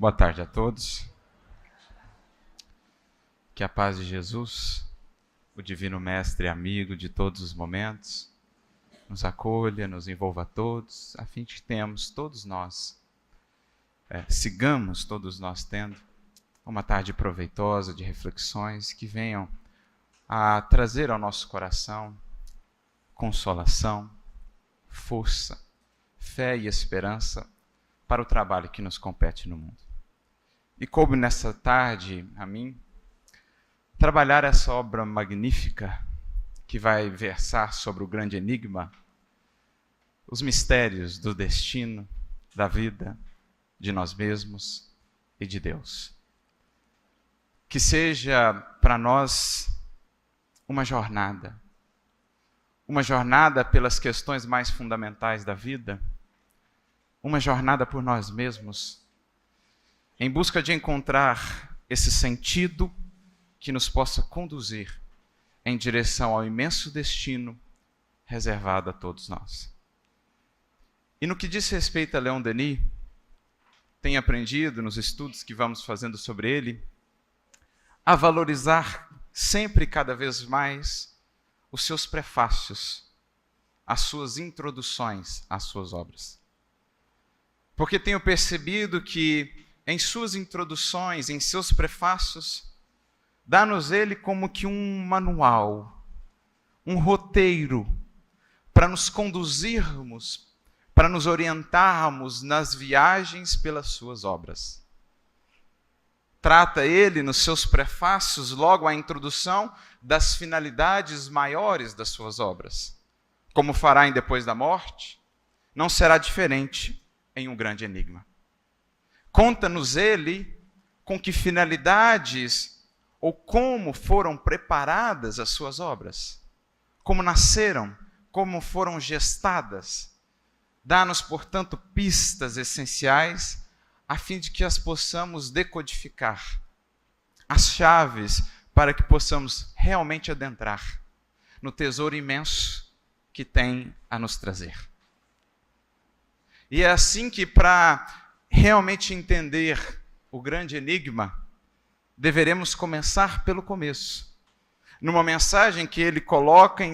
Boa tarde a todos. Que a paz de Jesus, o Divino Mestre e amigo de todos os momentos, nos acolha, nos envolva a todos, a fim de que tenhamos todos nós, sigamos todos nós tendo uma tarde proveitosa de reflexões que venham a trazer ao nosso coração consolação, força, fé e esperança para o trabalho que nos compete no mundo. E coube nessa tarde a mim trabalhar essa obra magnífica que vai versar sobre o grande enigma, os mistérios do destino, da vida, de nós mesmos e de Deus. Que seja para nós uma jornada pelas questões mais fundamentais da vida, uma jornada por nós mesmos, em busca de encontrar esse sentido que nos possa conduzir em direção ao imenso destino reservado a todos nós. E no que diz respeito a Leon Denis, tenho aprendido nos estudos que vamos fazendo sobre ele, a valorizar sempre e cada vez mais os seus prefácios, as suas introduções às suas obras. Porque tenho percebido que em suas introduções, em seus prefácios, dá-nos ele como que um manual, um roteiro para nos conduzirmos, para nos orientarmos nas viagens pelas suas obras. Trata ele, nos seus prefácios, logo a introdução, das finalidades maiores das suas obras. Como fará em Depois da Morte, não será diferente em Um Grande Enigma. Conta-nos ele com que finalidades ou como foram preparadas as suas obras, como nasceram, como foram gestadas. Dá-nos, portanto, pistas essenciais a fim de que as possamos decodificar, as chaves para que possamos realmente adentrar no tesouro imenso que tem a nos trazer. E é assim que, para realmente entender o grande enigma, deveremos começar pelo começo, numa mensagem que ele coloca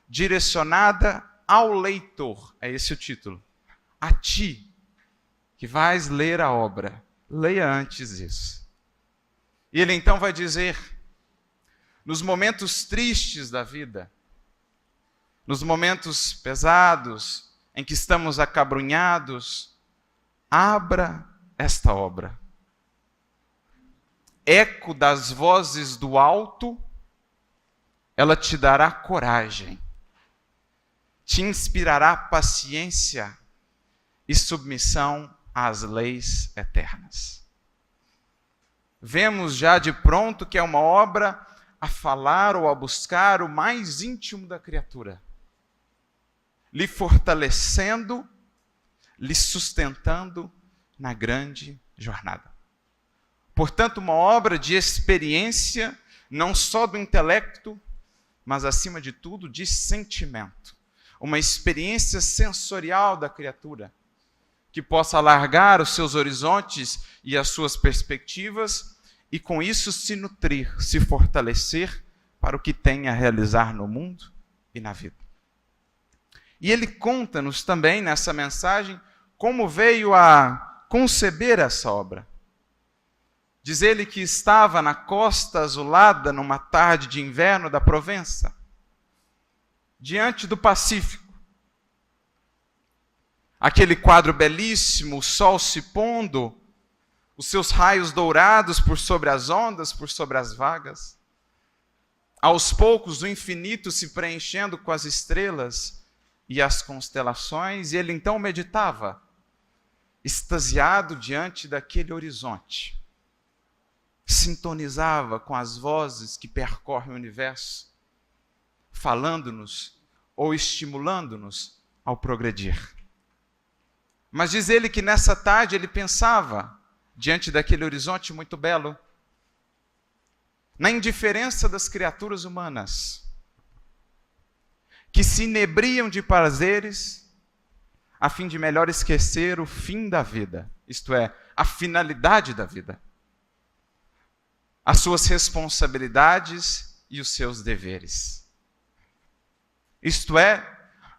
direcionada ao leitor, é esse o título, a ti, que vais ler a obra, leia antes isso. E ele então vai dizer, nos momentos tristes da vida, nos momentos pesados, em que estamos acabrunhados, abra esta obra. Eco das vozes do alto, ela te dará coragem, te inspirará paciência e submissão às leis eternas. Vemos já de pronto que é uma obra a falar ou a buscar o mais íntimo da criatura, lhe fortalecendo, lhe sustentando na grande jornada. Portanto, uma obra de experiência, não só do intelecto, mas, acima de tudo, de sentimento. Uma experiência sensorial da criatura, que possa alargar os seus horizontes e as suas perspectivas, e com isso se nutrir, se fortalecer para o que tem a realizar no mundo e na vida. E ele conta-nos também, nessa mensagem, como veio a conceber essa obra. Diz ele que estava na costa azulada, numa tarde de inverno da Provença, diante do Pacífico. Aquele quadro belíssimo, o sol se pondo, os seus raios dourados por sobre as ondas, por sobre as vagas. Aos poucos, o infinito se preenchendo com as estrelas e as constelações, e ele então meditava, extasiado diante daquele horizonte. Sintonizava com as vozes que percorrem o universo, falando-nos ou estimulando-nos ao progredir. Mas diz ele que nessa tarde ele pensava, diante daquele horizonte muito belo, na indiferença das criaturas humanas, que se inebriam de prazeres a fim de melhor esquecer o fim da vida, isto é, a finalidade da vida, as suas responsabilidades e os seus deveres. Isto é,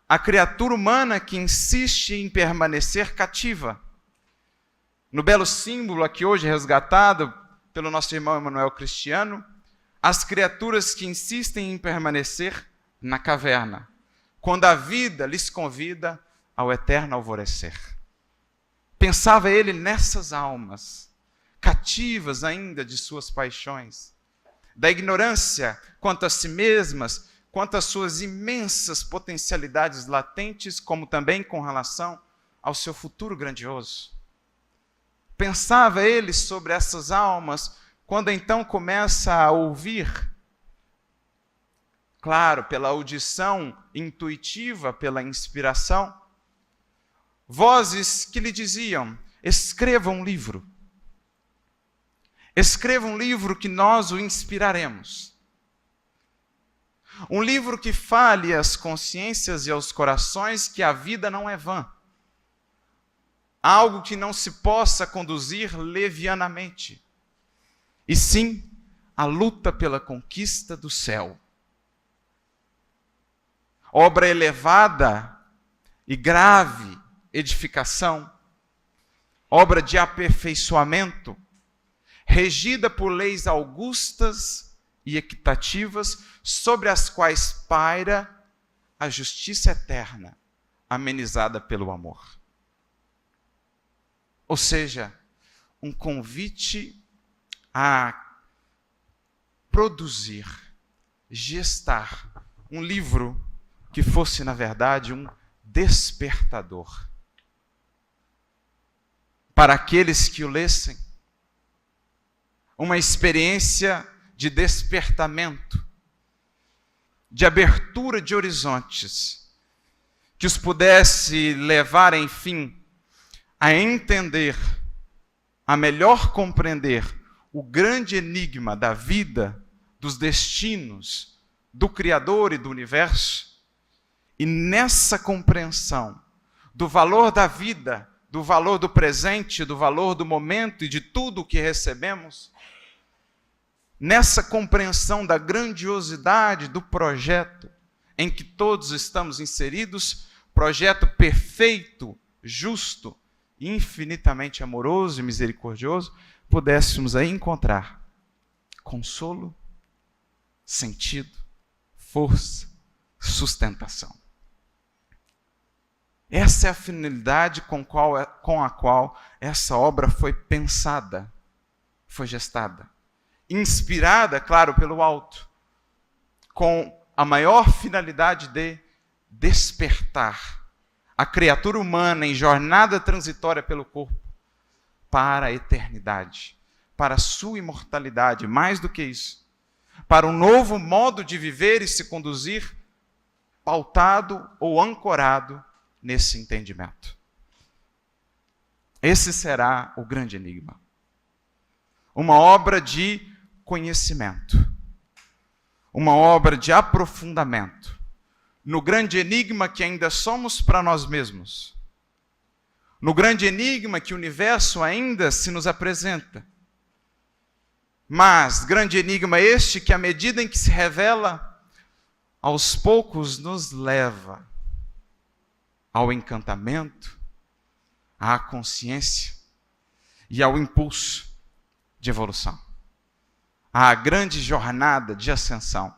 a criatura humana que insiste em permanecer cativa. No belo símbolo aqui hoje resgatado pelo nosso irmão Emanuel Cristiano, as criaturas que insistem em permanecer na caverna, quando a vida lhes convida ao eterno alvorecer. Pensava ele nessas almas, cativas ainda de suas paixões, da ignorância quanto a si mesmas, quanto às suas imensas potencialidades latentes, como também com relação ao seu futuro grandioso. Pensava ele sobre essas almas, quando então começa a ouvir, claro, pela audição intuitiva, pela inspiração, vozes que lhe diziam: escreva um livro. Escreva um livro que nós o inspiraremos. Um livro que fale às consciências e aos corações que a vida não é vã. Algo que não se possa conduzir levianamente. E sim, a luta pela conquista do céu. Obra elevada e grave edificação, obra de aperfeiçoamento, regida por leis augustas e equitativas, sobre as quais paira a justiça eterna, amenizada pelo amor. Ou seja, um convite a produzir, gestar um livro que fosse, na verdade, um despertador para aqueles que o lessem, uma experiência de despertamento, de abertura de horizontes, que os pudesse levar, enfim, a entender, a melhor compreender o grande enigma da vida, dos destinos, do Criador e do universo, e nessa compreensão do valor da vida, do valor do presente, do valor do momento e de tudo o que recebemos, nessa compreensão da grandiosidade do projeto em que todos estamos inseridos, projeto perfeito, justo, infinitamente amoroso e misericordioso, pudéssemos aí encontrar consolo, sentido, força, sustentação. Essa é a finalidade com a qual essa obra foi pensada, foi gestada. Inspirada, claro, pelo alto, com a maior finalidade de despertar a criatura humana em jornada transitória pelo corpo para a eternidade, para a sua imortalidade, mais do que isso, para um novo modo de viver e se conduzir, pautado ou ancorado nesse entendimento. Esse será o grande enigma. Uma obra de conhecimento, uma obra de aprofundamento no grande enigma que ainda somos para nós mesmos, no grande enigma que o universo ainda se nos apresenta. Mas grande enigma este que, à medida em que se revela, aos poucos nos leva ao encantamento, à consciência e ao impulso de evolução. À grande jornada de ascensão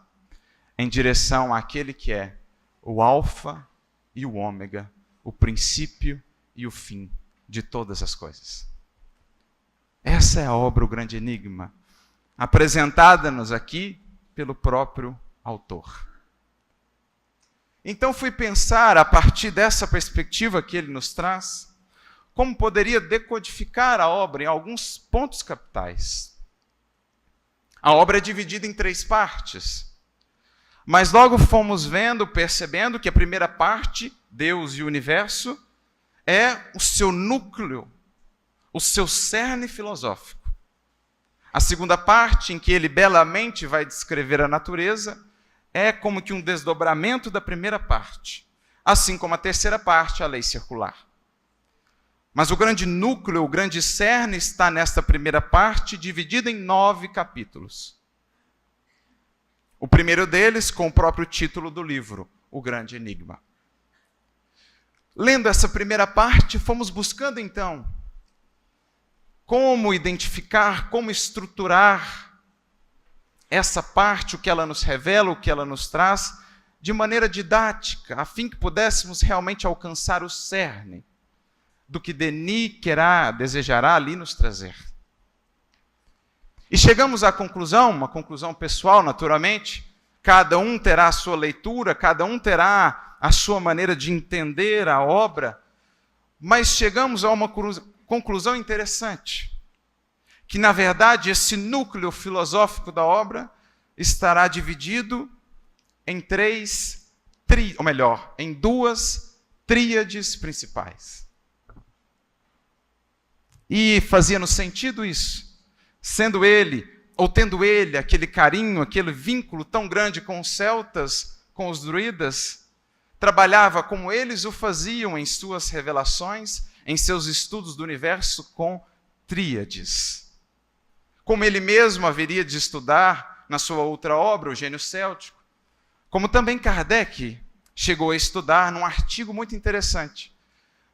em direção àquele que é o alfa e o ômega, o princípio e o fim de todas as coisas. Essa é a obra, o grande enigma, apresentada-nos aqui pelo próprio autor. Então fui pensar, a partir dessa perspectiva que ele nos traz, como poderia decodificar a obra em alguns pontos capitais. A obra é dividida em 3 partes, mas logo fomos vendo, percebendo que a primeira parte, Deus e o universo, é o seu núcleo, o seu cerne filosófico. A segunda parte, em que ele belamente vai descrever a natureza, é como que um desdobramento da primeira parte, assim como a terceira parte, a lei circular. Mas o grande núcleo, o grande cerne está nesta primeira parte, dividida em 9 capítulos. O primeiro deles com o próprio título do livro, O Grande Enigma. Lendo essa primeira parte, fomos buscando então como identificar, como estruturar essa parte, o que ela nos revela, o que ela nos traz, de maneira didática, a fim que pudéssemos realmente alcançar o cerne do que Denis desejará ali nos trazer. E chegamos à conclusão, uma conclusão pessoal, naturalmente, cada um terá a sua leitura, cada um terá a sua maneira de entender a obra, mas chegamos a uma conclusão interessante, que na verdade esse núcleo filosófico da obra estará dividido em em 2 tríades principais. E fazia-nos sentido isso, tendo ele aquele carinho, aquele vínculo tão grande com os celtas, com os druidas, trabalhava como eles o faziam em suas revelações, em seus estudos do universo com tríades. Como ele mesmo haveria de estudar na sua outra obra, O Gênio Céltico, como também Kardec chegou a estudar num artigo muito interessante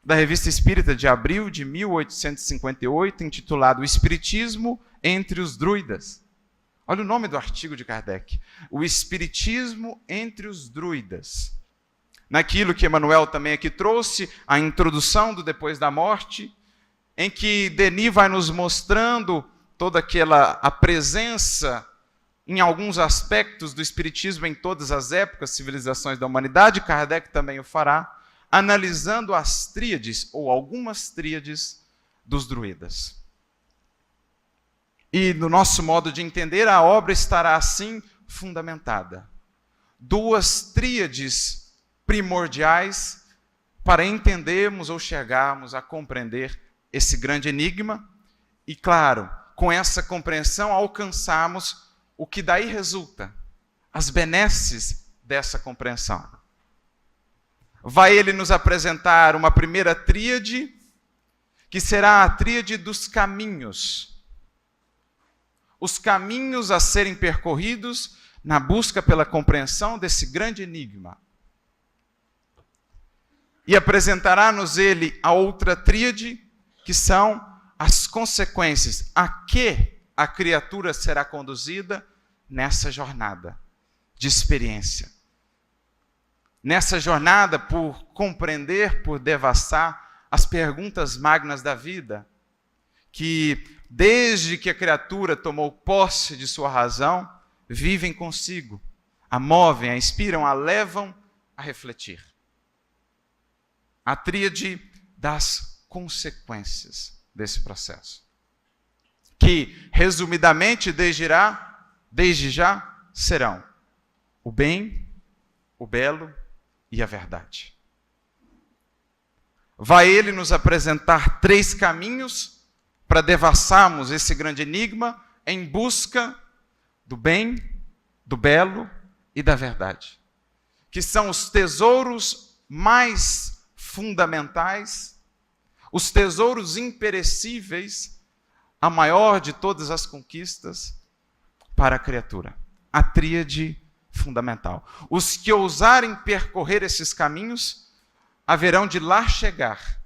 da Revista Espírita de abril de 1858, intitulado O Espiritismo entre os Druidas. Olha o nome do artigo de Kardec. O Espiritismo entre os Druidas. Naquilo que Emmanuel também aqui trouxe, a introdução do Depois da Morte, em que Denis vai nos mostrando toda a presença em alguns aspectos do Espiritismo em todas as épocas, civilizações da humanidade. Kardec também o fará, analisando as tríades, ou algumas tríades, dos druidas. E no nosso modo de entender, a obra estará assim fundamentada. 2 tríades primordiais para entendermos ou chegarmos a compreender esse grande enigma e, claro, com essa compreensão alcançarmos o que daí resulta, as benesses dessa compreensão. Vai ele nos apresentar uma primeira tríade, que será a tríade dos caminhos. Os caminhos a serem percorridos na busca pela compreensão desse grande enigma. E apresentará-nos ele a outra tríade, que são as consequências, a que a criatura será conduzida nessa jornada de experiência. Nessa jornada por compreender, por devassar as perguntas magnas da vida, que desde que a criatura tomou posse de sua razão, vivem consigo, a movem, a inspiram, a levam a refletir. A tríade das consequências desse processo, que, resumidamente, desde já, serão o bem, o belo e a verdade. Vai ele nos apresentar 3 caminhos para devassarmos esse grande enigma em busca do bem, do belo e da verdade, que são os tesouros mais fundamentais, os tesouros imperecíveis, a maior de todas as conquistas para a criatura, a tríade fundamental. Os que ousarem percorrer esses caminhos haverão de lá chegar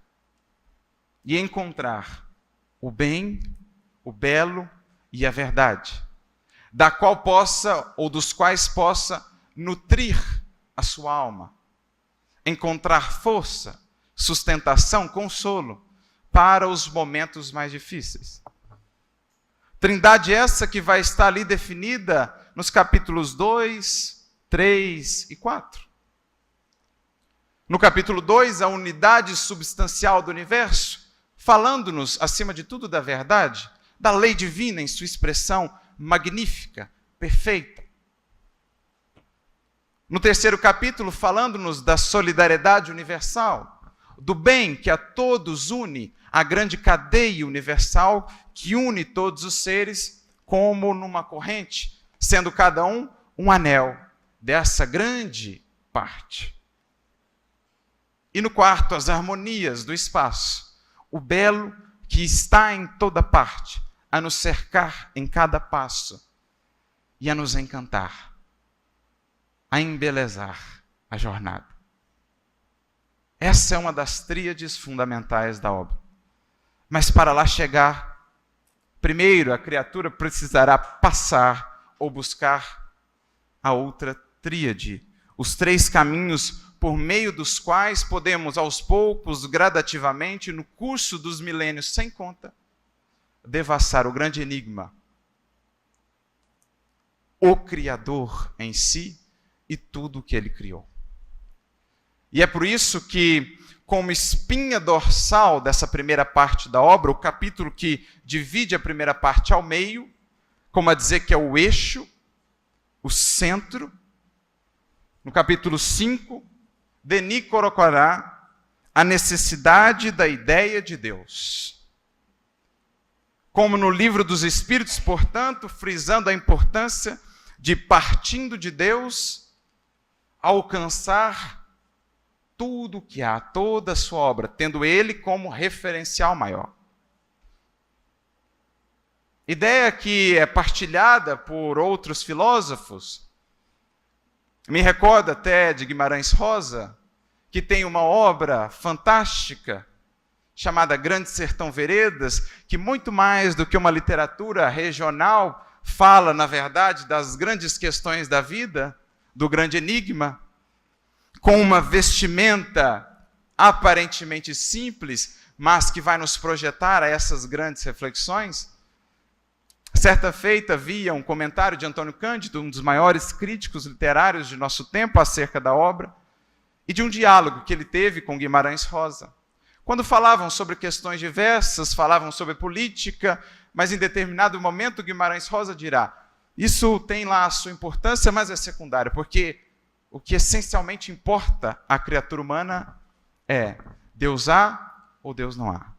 e encontrar o bem, o belo e a verdade, da qual possa, ou dos quais possa, nutrir a sua alma, encontrar força, sustentação, consolo para os momentos mais difíceis. Trindade essa que vai estar ali definida nos capítulos 2, 3 e 4. No capítulo 2, a unidade substancial do universo, falando-nos, acima de tudo, da verdade, da lei divina em sua expressão magnífica, perfeita. No terceiro capítulo, falando-nos da solidariedade universal, do bem que a todos une, a grande cadeia universal que une todos os seres como numa corrente, sendo cada um um anel dessa grande parte. E no quarto, as harmonias do espaço, o belo que está em toda parte, a nos cercar em cada passo e a nos encantar, a embelezar a jornada. Essa é uma das tríades fundamentais da obra. Mas para lá chegar, primeiro a criatura precisará passar ou buscar a outra tríade, os 3 caminhos por meio dos quais podemos, aos poucos, gradativamente, no curso dos milênios sem conta, devassar o grande enigma, o Criador em si e tudo o que Ele criou. E é por isso que, como espinha dorsal dessa primeira parte da obra, o capítulo que divide a primeira parte ao meio, como a dizer que é o eixo, o centro, no capítulo 5, Denis colocará a necessidade da ideia de Deus. Como no livro dos Espíritos, portanto, frisando a importância de, partindo de Deus, alcançar tudo o que há, toda a sua obra, tendo Ele como referencial maior. Ideia que é partilhada por outros filósofos. Me recordo até de Guimarães Rosa, que tem uma obra fantástica, chamada Grande Sertão Veredas, que muito mais do que uma literatura regional, fala, na verdade, das grandes questões da vida, do grande enigma, com uma vestimenta aparentemente simples, mas que vai nos projetar a essas grandes reflexões. Certa feita havia um comentário de Antônio Cândido, um dos maiores críticos literários de nosso tempo, acerca da obra, e de um diálogo que ele teve com Guimarães Rosa. Quando falavam sobre questões diversas, falavam sobre política, mas em determinado momento Guimarães Rosa dirá: isso tem lá a sua importância, mas é secundário, porque o que essencialmente importa à criatura humana é Deus há ou Deus não há.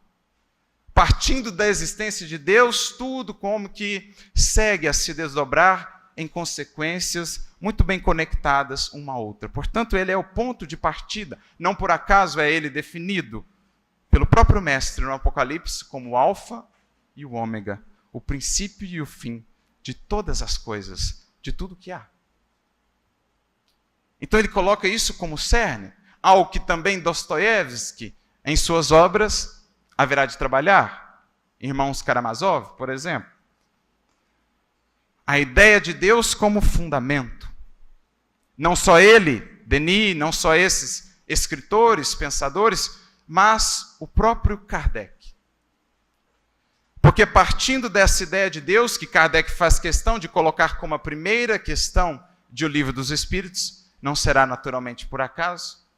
Partindo da existência de Deus, tudo como que segue a se desdobrar em consequências muito bem conectadas uma à outra. Portanto, ele é o ponto de partida. Não por acaso é ele definido pelo próprio Mestre no Apocalipse como o Alfa e o Ômega, o princípio e o fim de todas as coisas, de tudo que há. Então ele coloca isso como cerne, algo que também Dostoiévski, em suas obras, haverá de trabalhar. Irmãos Karamazov, por exemplo. A ideia de Deus como fundamento. Não só ele, Denis, não só esses escritores, pensadores, mas o próprio Kardec. Porque partindo dessa ideia de Deus, que Kardec faz questão de colocar como a primeira questão de O Livro dos Espíritos, não será naturalmente por acaso.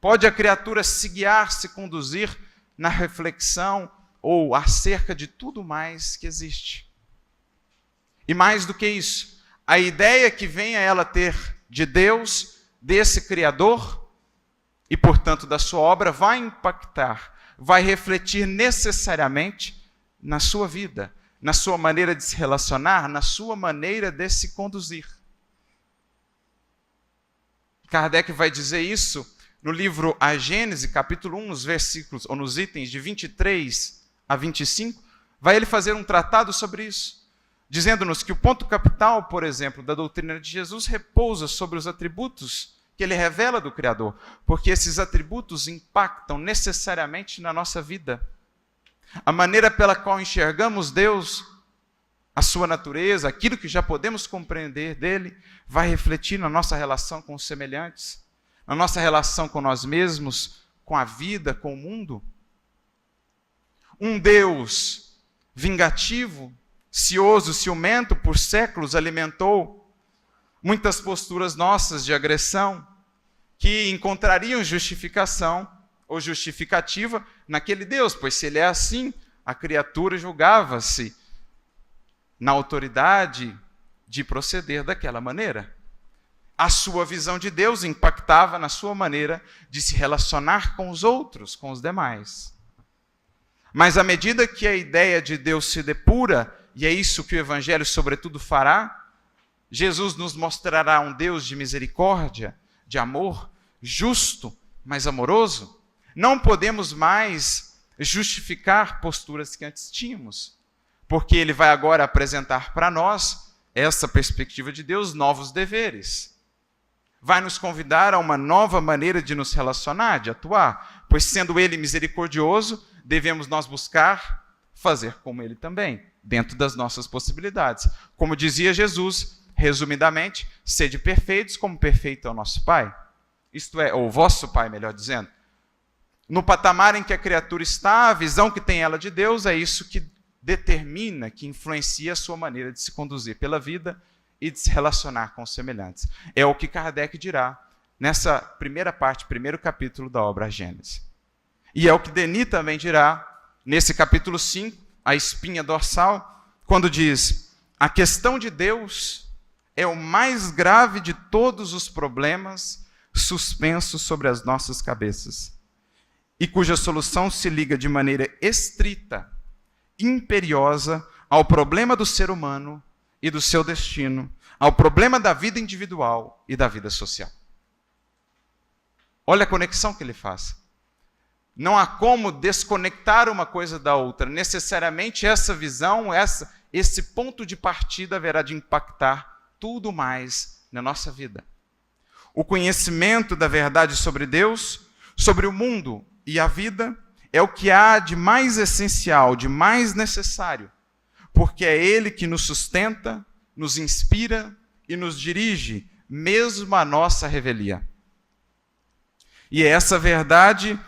Pode a criatura se guiar, se conduzir na reflexão ou acerca de tudo mais que existe. E mais do que isso, a ideia que vem a ela ter de Deus, desse Criador, e portanto da sua obra, vai impactar, vai refletir necessariamente na sua vida, na sua maneira de se relacionar, na sua maneira de se conduzir. Kardec vai dizer isso no livro A Gênese, capítulo 1, nos versículos, ou nos itens de 23 a 25, vai ele fazer um tratado sobre isso, dizendo-nos que o ponto capital, por exemplo, da doutrina de Jesus repousa sobre os atributos que ele revela do Criador, porque esses atributos impactam necessariamente na nossa vida. A maneira pela qual enxergamos Deus, a sua natureza, aquilo que já podemos compreender dele, vai refletir na nossa relação com os semelhantes, na nossa relação com nós mesmos, com a vida, com o mundo. Um Deus vingativo, cioso, ciumento, por séculos alimentou muitas posturas nossas de agressão, que encontrariam justificação ou justificativa naquele Deus, pois se ele é assim, a criatura julgava-se na autoridade de proceder daquela maneira. A sua visão de Deus impactava na sua maneira de se relacionar com os outros, com os demais. Mas à medida que a ideia de Deus se depura, e é isso que o Evangelho sobretudo fará, Jesus nos mostrará um Deus de misericórdia, de amor, justo, mas amoroso. Não podemos mais justificar posturas que antes tínhamos. Porque ele vai agora apresentar para nós, essa perspectiva de Deus, novos deveres. Vai nos convidar a uma nova maneira de nos relacionar, de atuar. Pois sendo ele misericordioso, devemos nós buscar fazer como ele também, dentro das nossas possibilidades. Como dizia Jesus, resumidamente, sede perfeitos como perfeito é o nosso Pai. Isto é, ou o vosso Pai, melhor dizendo. No patamar em que a criatura está, a visão que tem ela de Deus é isso que determina, que influencia a sua maneira de se conduzir pela vida e de se relacionar com os semelhantes. É o que Kardec dirá nessa primeira parte, primeiro capítulo da obra Gênesis. E é o que Denis também dirá nesse capítulo 5, a espinha dorsal, quando diz: a questão de Deus é o mais grave de todos os problemas suspensos sobre as nossas cabeças, e cuja solução se liga de maneira estrita, imperiosa, ao problema do ser humano e do seu destino, ao problema da vida individual e da vida social. Olha a conexão que ele faz. Não há como desconectar uma coisa da outra. Necessariamente essa visão, esse ponto de partida haverá de impactar tudo mais na nossa vida. O conhecimento da verdade sobre Deus, sobre o mundo e a vida, é o que há de mais essencial, de mais necessário, porque é Ele que nos sustenta, nos inspira e nos dirige, mesmo a nossa revelia. E essa verdade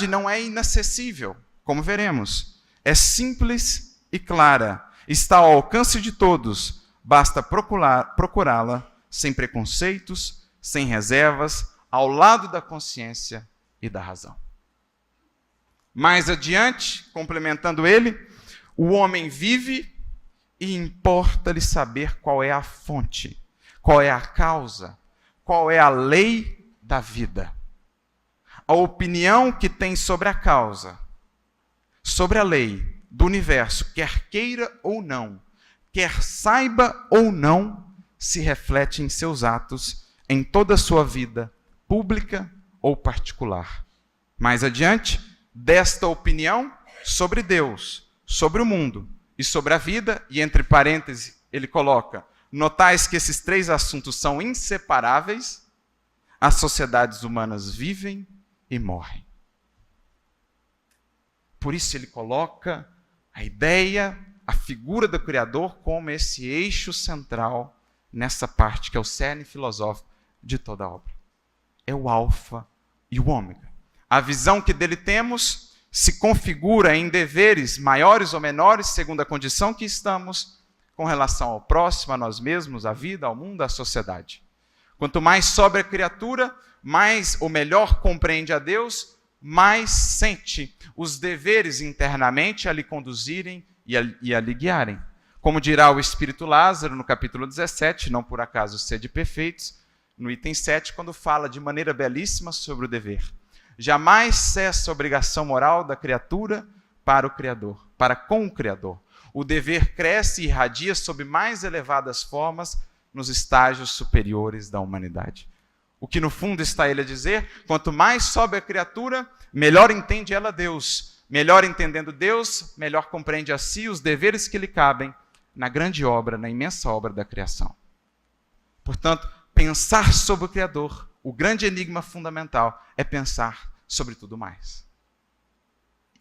não é inacessível, como veremos. É simples e clara, está ao alcance de todos, basta procurá-la sem preconceitos, sem reservas, ao lado da consciência e da razão. Mais adiante, complementando ele, o homem vive e importa-lhe saber qual é a fonte, qual é a causa, qual é a lei da vida. A opinião que tem sobre a causa, sobre a lei do universo, quer queira ou não, quer saiba ou não, se reflete em seus atos, em toda a sua vida, pública ou particular. Mais adiante, desta opinião sobre Deus, sobre o mundo e sobre a vida, e entre parênteses ele coloca: notais que esses três assuntos são inseparáveis, as sociedades humanas vivem e morrem. Por isso ele coloca a ideia, a figura do Criador como esse eixo central nessa parte que é o cerne filosófico de toda a obra. É o alfa e o ômega. A visão que dele temos se configura em deveres maiores ou menores, segundo a condição que estamos, com relação ao próximo, a nós mesmos, à vida, ao mundo, à sociedade. Quanto mais sobe a criatura, mais ou melhor compreende a Deus, mais sente os deveres internamente a lhe conduzirem e a lhe guiarem. Como dirá o Espírito Lázaro no capítulo 17, não por acaso sede perfeitos, no item 7, quando fala de maneira belíssima sobre o dever. Jamais cessa a obrigação moral da criatura para o Criador, para com o Criador. O dever cresce e irradia sob mais elevadas formas nos estágios superiores da humanidade. O que no fundo está ele a dizer: quanto mais sobe a criatura, melhor entende ela Deus. Melhor entendendo Deus, melhor compreende a si os deveres que lhe cabem na grande obra, na imensa obra da criação. Portanto, pensar sobre o Criador, o grande enigma fundamental, é pensar sobre tudo mais.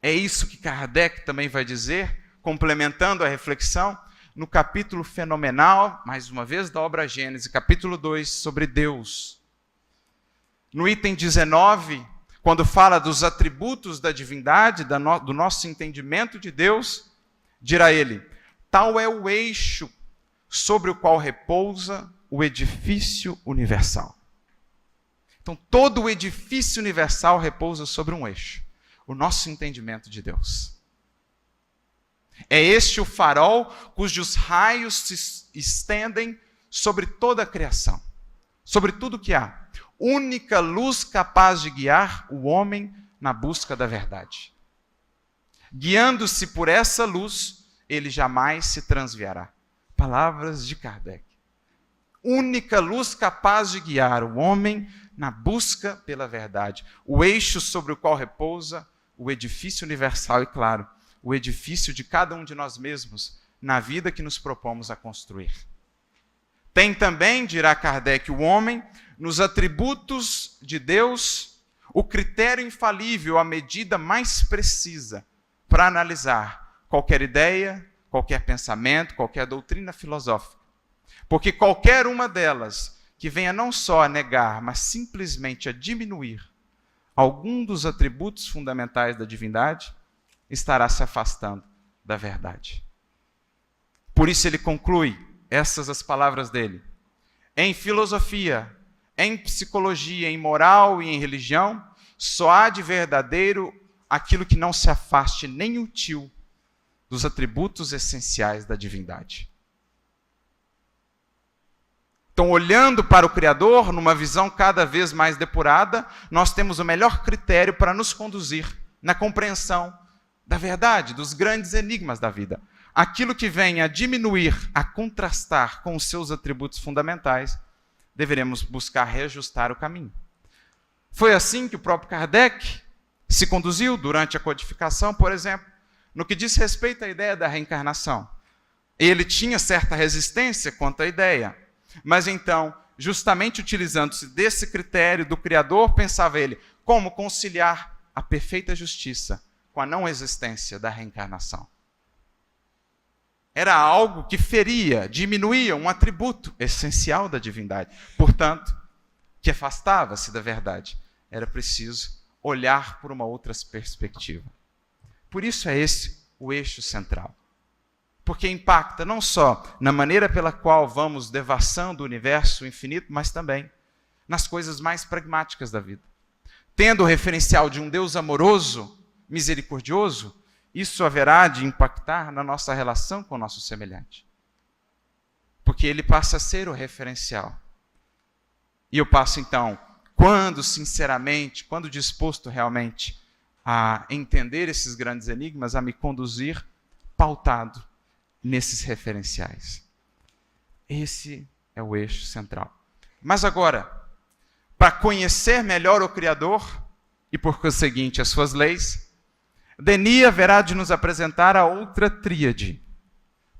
É isso que Kardec também vai dizer, complementando a reflexão, no capítulo fenomenal, mais uma vez, da obra Gênesis, capítulo 2, sobre Deus. No item 19, quando fala dos atributos da divindade, do nosso entendimento de Deus, dirá ele: tal é o eixo sobre o qual repousa o edifício universal. Então, todo o edifício universal repousa sobre um eixo: o nosso entendimento de Deus. É este o farol cujos raios se estendem sobre toda a criação, sobre tudo que há. Única luz capaz de guiar o homem na busca da verdade. Guiando-se por essa luz, ele jamais se transviará. Palavras de Kardec. Única luz capaz de guiar o homem na busca pela verdade. O eixo sobre o qual repousa o edifício universal e, claro, o edifício de cada um de nós mesmos na vida que nos propomos a construir. Tem também, dirá Kardec, o homem, nos atributos de Deus, o critério infalível, a medida mais precisa para analisar qualquer ideia, qualquer pensamento, qualquer doutrina filosófica. Porque qualquer uma delas que venha não só a negar, mas simplesmente a diminuir algum dos atributos fundamentais da divindade, estará se afastando da verdade. Por isso ele conclui essas as palavras dele. Em filosofia, em psicologia, em moral e em religião, só há de verdadeiro aquilo que não se afaste nem o tio dos atributos essenciais da divindade. Então, olhando para o Criador, numa visão cada vez mais depurada, nós temos o melhor critério para nos conduzir na compreensão da verdade, dos grandes enigmas da vida. Aquilo que vem a diminuir, a contrastar com os seus atributos fundamentais, deveremos buscar reajustar o caminho. Foi assim que o próprio Kardec se conduziu durante a codificação, por exemplo, no que diz respeito à ideia da reencarnação. Ele tinha certa resistência quanto à ideia, mas então, justamente utilizando-se desse critério do Criador, pensava ele, como conciliar a perfeita justiça com a não existência da reencarnação. Era algo que feria, diminuía um atributo essencial da divindade. Portanto, que afastava-se da verdade. Era preciso olhar por uma outra perspectiva. Por isso é esse o eixo central. Porque impacta não só na maneira pela qual vamos devassando o universo infinito, mas também nas coisas mais pragmáticas da vida. Tendo o referencial de um Deus amoroso, misericordioso, isso haverá de impactar na nossa relação com o nosso semelhante. Porque ele passa a ser o referencial. E eu passo então, quando sinceramente, quando disposto realmente a entender esses grandes enigmas, a me conduzir pautado nesses referenciais. Esse é o eixo central. Mas agora, para conhecer melhor o Criador e por conseguinte as suas leis, Denis haverá de nos apresentar a outra tríade.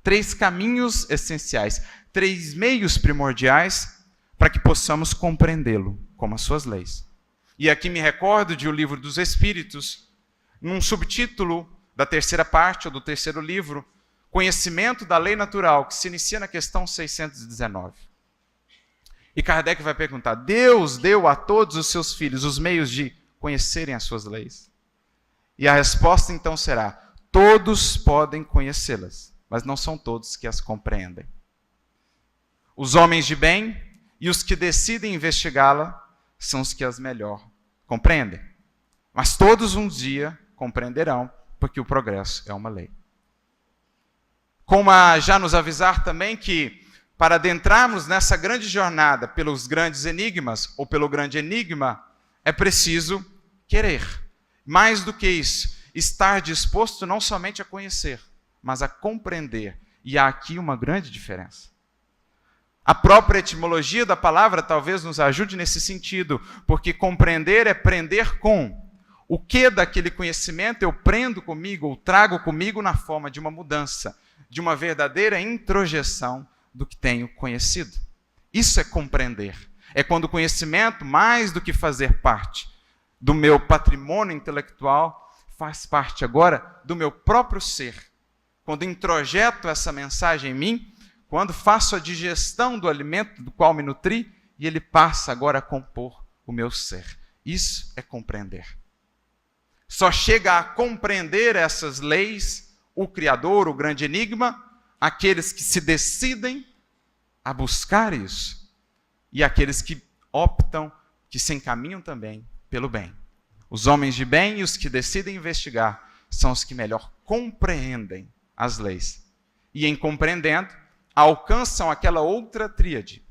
3 caminhos essenciais, 3 meios primordiais para que possamos compreendê-lo como as suas leis. E aqui me recordo de O Livro dos Espíritos, num subtítulo da terceira parte ou do terceiro livro, Conhecimento da Lei Natural, que se inicia na questão 619. E Kardec vai perguntar, Deus deu a todos os seus filhos os meios de conhecerem as suas leis? E a resposta então será, todos podem conhecê-las, mas não são todos que as compreendem. Os homens de bem e os que decidem investigá-la são os que as melhor compreendem. Mas todos um dia compreenderão, porque o progresso é uma lei. Como a já nos avisar também que, para adentrarmos nessa grande jornada pelos grandes enigmas, ou pelo grande enigma, é preciso querer. Mais do que isso, estar disposto não somente a conhecer, mas a compreender. E há aqui uma grande diferença. A própria etimologia da palavra talvez nos ajude nesse sentido, porque compreender é prender com. O que daquele conhecimento eu prendo comigo, ou trago comigo na forma de uma mudança, de uma verdadeira introjeção do que tenho conhecido. Isso é compreender. É quando o conhecimento, mais do que fazer parte do meu patrimônio intelectual, faz parte agora do meu próprio ser. Quando introjeto essa mensagem em mim, quando faço a digestão do alimento do qual me nutri, e ele passa agora a compor o meu ser. Isso é compreender. Só chega a compreender essas leis, o Criador, o grande enigma, aqueles que se decidem a buscar isso, e aqueles que optam, que se encaminham também pelo bem. Os homens de bem e os que decidem investigar são os que melhor compreendem as leis. E em compreendendo, alcançam aquela outra tríade.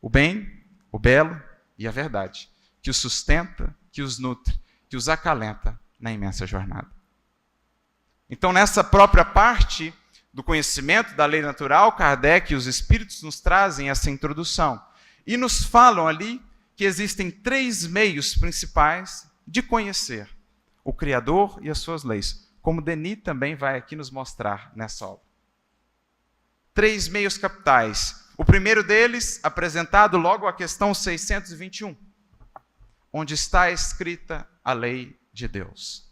O bem, o belo e a verdade, que os sustenta, que os nutre, que os acalenta na imensa jornada. Então, nessa própria parte do conhecimento da lei natural, Kardec e os Espíritos nos trazem essa introdução e nos falam ali que existem 3 meios principais de conhecer. o Criador e as suas leis, como Denis também vai aqui nos mostrar nessa obra. 3 meios capitais. O primeiro deles, apresentado logo à questão 621, onde está escrita a lei de Deus.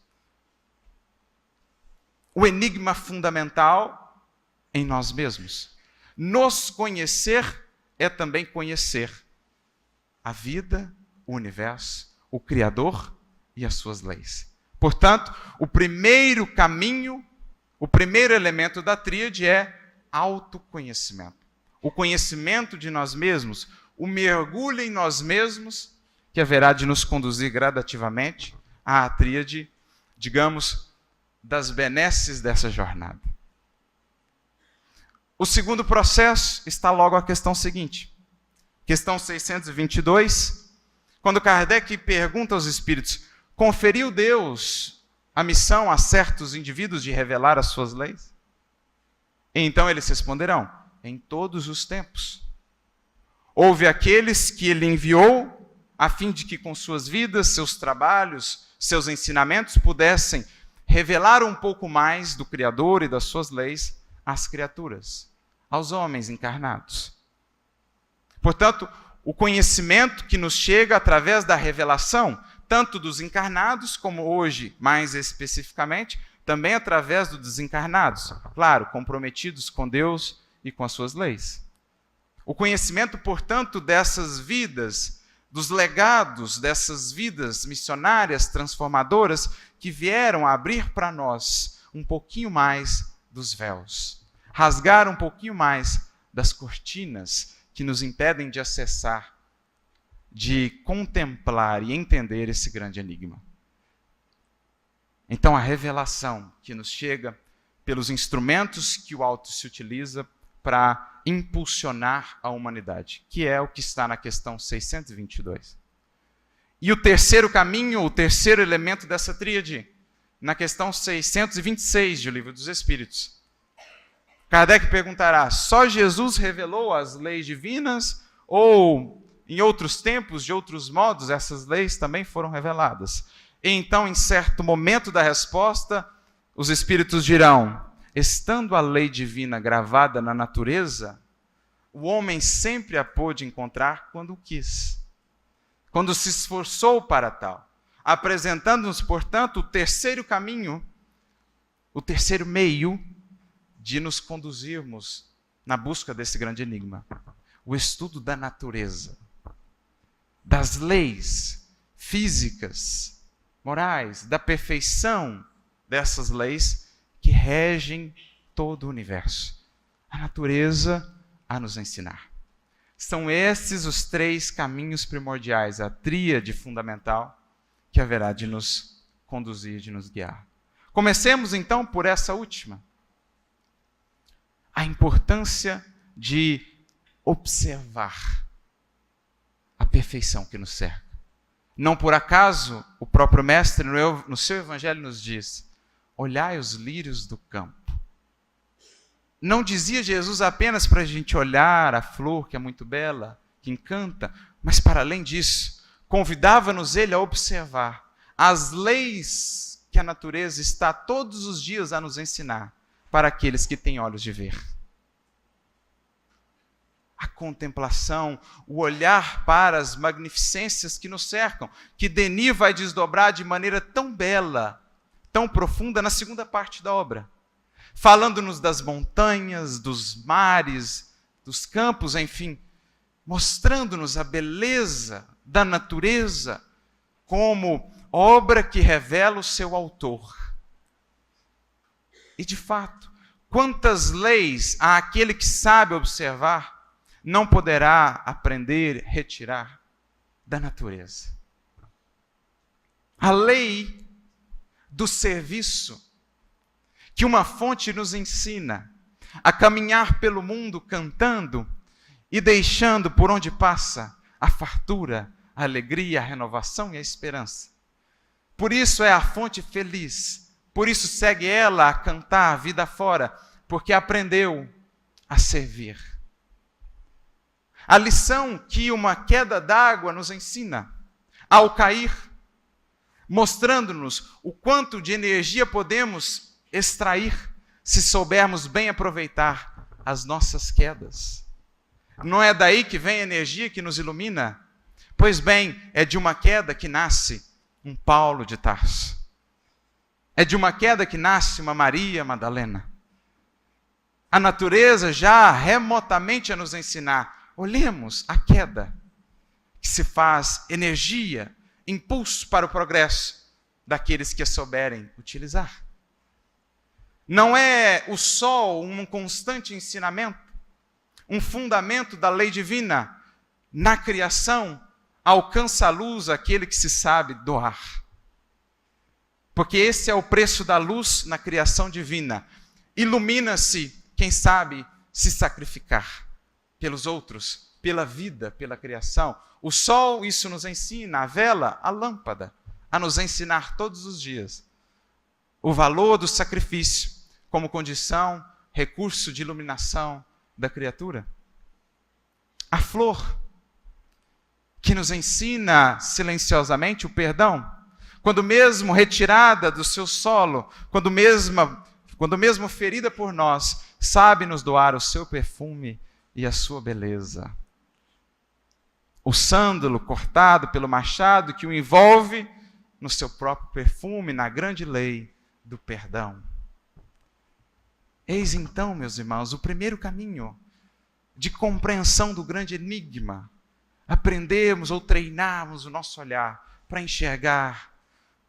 O enigma fundamental em nós mesmos. Nos conhecer é também conhecer a vida, o universo, o Criador e as suas leis. Portanto, o primeiro caminho, o primeiro elemento da tríade é autoconhecimento. O conhecimento de nós mesmos, o mergulho em nós mesmos, que haverá de nos conduzir gradativamente à tríade, digamos, das benesses dessa jornada. O segundo processo está logo à questão seguinte. Questão 622, quando Kardec pergunta aos espíritos: conferiu Deus a missão a certos indivíduos de revelar as suas leis? E então eles responderão: em todos os tempos. Houve aqueles que ele enviou a fim de que com suas vidas, seus trabalhos, seus ensinamentos pudessem revelar um pouco mais do Criador e das suas leis às criaturas, aos homens encarnados. Portanto, o conhecimento que nos chega através da revelação, tanto dos encarnados, como hoje, mais especificamente, também através dos desencarnados, claro, comprometidos com Deus e com as suas leis. O conhecimento, portanto, dessas vidas, dos legados dessas vidas missionárias, transformadoras, que vieram a abrir para nós um pouquinho mais dos véus, rasgar um pouquinho mais das cortinas que nos impedem de acessar, de contemplar e entender esse grande enigma. Então, a revelação que nos chega pelos instrumentos que o alto se utiliza para impulsionar a humanidade, que é o que está na questão 622. E o terceiro caminho, o terceiro elemento dessa tríade, na questão 626 do Livro dos Espíritos. Kardec perguntará: só Jesus revelou as leis divinas ou, em outros tempos, de outros modos, essas leis também foram reveladas? E então, em certo momento da resposta, os Espíritos dirão: estando a lei divina gravada na natureza, o homem sempre a pôde encontrar quando quis, quando se esforçou para tal, apresentando-nos, portanto, o terceiro caminho, o terceiro meio de nos conduzirmos na busca desse grande enigma: o estudo da natureza, das leis físicas, morais, da perfeição dessas leis que regem todo o universo. A natureza a nos ensinar. São esses os 3 caminhos primordiais, a tríade fundamental que haverá de nos conduzir, de nos guiar. Comecemos então por essa última. A importância de observar a perfeição que nos cerca. Não por acaso o próprio Mestre no seu Evangelho nos diz: olhai os lírios do campo. Não dizia Jesus apenas para a gente olhar a flor, que é muito bela, que encanta, mas para além disso, convidava-nos ele a observar as leis que a natureza está todos os dias a nos ensinar para aqueles que têm olhos de ver. A contemplação, o olhar para as magnificências que nos cercam, que Denis vai desdobrar de maneira tão bela, tão profunda na segunda parte da obra, falando-nos das montanhas, dos mares, dos campos, enfim, mostrando-nos a beleza da natureza como obra que revela o seu autor. E de fato, quantas leis há aquele que sabe observar não poderá aprender, retirar da natureza? A lei do serviço, que uma fonte nos ensina a caminhar pelo mundo cantando e deixando por onde passa a fartura, a alegria, a renovação e a esperança. Por isso é a fonte feliz, por isso segue ela a cantar a vida fora, porque aprendeu a servir. A lição que uma queda d'água nos ensina: ao cair, mostrando-nos o quanto de energia podemos extrair se soubermos bem aproveitar as nossas quedas. Não é daí que vem a energia que nos ilumina? Pois bem, é de uma queda que nasce um Paulo de Tarso. É de uma queda que nasce uma Maria Madalena. A natureza já remotamente a nos ensinar. Olhemos a queda, que se faz energia, impulso para o progresso daqueles que a souberem utilizar. Não é o sol um constante ensinamento, um fundamento da lei divina? Na criação, alcança a luz aquele que se sabe doar. Porque esse é o preço da luz na criação divina. Ilumina-se quem sabe se sacrificar pelos outros, pela vida, pela criação. O sol, isso nos ensina, a vela, a lâmpada, a nos ensinar todos os dias o valor do sacrifício como condição, recurso de iluminação da criatura. A flor, que nos ensina silenciosamente o perdão, quando mesmo retirada do seu solo, quando mesmo ferida por nós, sabe nos doar o seu perfume e a sua beleza. O sândalo cortado pelo machado que o envolve no seu próprio perfume, na grande lei do perdão. Eis então, meus irmãos, o primeiro caminho de compreensão do grande enigma. Aprendermos ou treinarmos o nosso olhar para enxergar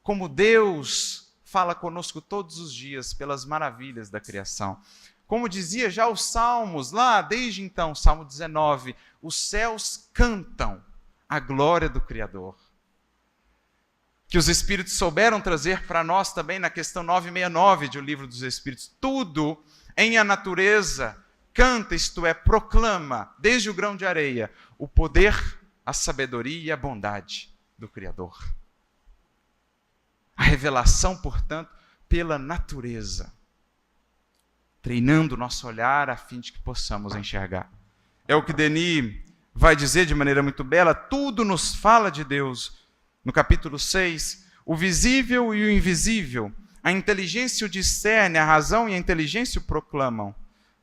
como Deus fala conosco todos os dias pelas maravilhas da criação. Como dizia já os Salmos, lá desde então, Salmo 19, os céus cantam a glória do Criador. Que os Espíritos souberam trazer para nós também na questão 969 de O Livro dos Espíritos. Tudo em a natureza canta, isto é, proclama, desde o grão de areia, o poder, a sabedoria e a bondade do Criador. A revelação, portanto, pela natureza, treinando o nosso olhar a fim de que possamos enxergar. É o que Denis vai dizer de maneira muito bela, tudo nos fala de Deus. No capítulo 6, o visível e o invisível, a inteligência o discerne, a razão e a inteligência o proclamam.